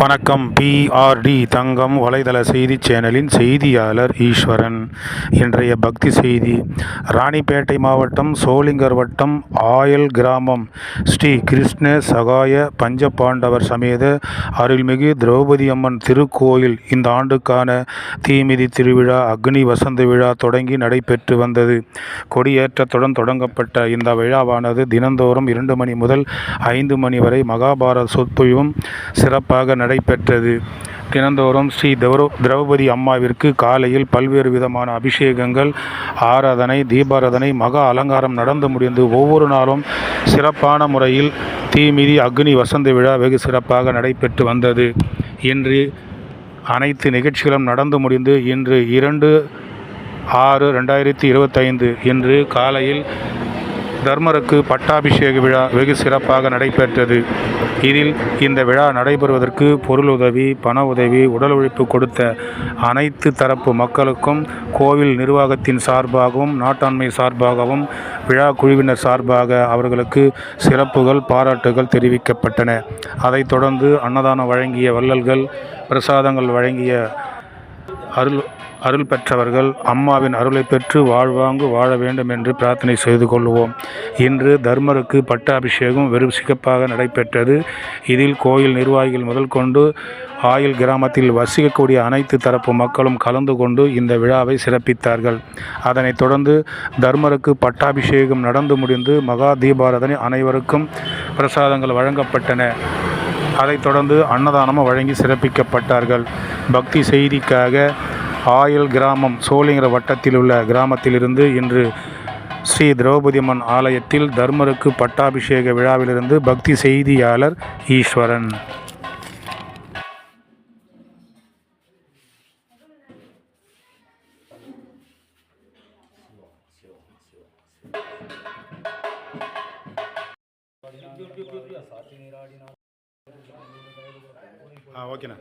வணக்கம். பிஆர்டி தங்கம் வலைதள செய்தி சேனலின் செய்தியாளர் ஈஸ்வரன். இன்றைய பக்தி செய்தி. ராணிப்பேட்டை மாவட்டம் சோளிங்கர் வட்டம் ஆயல் கிராமம் ஸ்ரீ கிருஷ்ண சகாய பஞ்சபாண்டவர் சமேத அருள்மிகு திரௌபதி அம்மன் திருக்கோயில் இந்த ஆண்டுக்கான தீமிதி திருவிழா அக்னி வசந்த விழா தொடங்கி நடைபெற்று வந்தது. கொடியேற்றத்துடன் தொடங்கப்பட்ட இந்த விழாவானது தினந்தோறும் 2 மணி முதல் 5 மணி வரை மகாபாரத சொற்பொழிவும் சிறப்பாக நடைபெற்றது. தினந்தோறும் ஸ்ரீ திரௌபதி அம்மாவிற்கு காலையில் பல்வேறு விதமான அபிஷேகங்கள், ஆராதனை, தீபாராதனை, மகா அலங்காரம் நடந்து முடிந்து ஒவ்வொரு நாளும் சிறப்பான முறையில் தீமிதி அக்னி வசந்த விழா வெகு சிறப்பாக நடைபெற்று வந்தது. இன்று அனைத்து நிகழ்ச்சிகளும் நடந்து முடிந்து இன்று 2/6/2025 இன்று காலையில் தர்மருக்கு பட்டாபிஷேக விழா வெகு சிறப்பாக நடைபெற்றது. இதில் இந்த விழா நடைபெறுவதற்கு பொருளுதவி, பண உதவி, உடல் உழைப்பு கொடுத்த அனைத்து தரப்பு மக்களுக்கும் கோவில் நிர்வாகத்தின் சார்பாகவும் நாட்டாண்மை சார்பாகவும் விழா குழுவினர் சார்பாக அவர்களுக்கு சிறப்புகள், பாராட்டுகள் தெரிவிக்கப்பட்டன. அதைத் தொடர்ந்து அன்னதானம் வழங்கிய வள்ளல்கள், பிரசாதங்கள் வழங்கிய அருள் பெற்றவர்கள் அம்மாவின் அருளை பெற்று வாழ்வாங்கு வாழ வேண்டும் என்று பிரார்த்தனை செய்து கொள்வோம். இன்று தர்மருக்கு பட்டாபிஷேகம் வெறும் சிறப்பாக நடைபெற்றது. இதில் கோயில் நிர்வாகிகள் முதல் கொண்டு ஆயில் கிராமத்தில் வசிக்கக்கூடிய அனைத்து தரப்பு மக்களும் கலந்து கொண்டு இந்த விழாவை சிறப்பித்தார்கள். அதனைத் தொடர்ந்து தர்மருக்கு பட்டாபிஷேகம் நடந்து முடிந்து மகா தீபாராதனை அனைவருக்கும் பிரசாதங்கள் வழங்கப்பட்டன. அதைத் தொடர்ந்து அன்னதானமும் வழங்கி சிறப்பிக்கப்பட்டார்கள். பக்தி செய்திக்காக ஆயல் கிராமம் சோளிங்கர் வட்டத்தில் உள்ள கிராமத்திலிருந்து இன்று ஸ்ரீ திரௌபதி அம்மன் ஆலயத்தில் தர்மருக்கு பட்டாபிஷேக விழாவிலிருந்து பக்தி செய்தியாளர் ஈஸ்வரன். ஓகேண்ணா.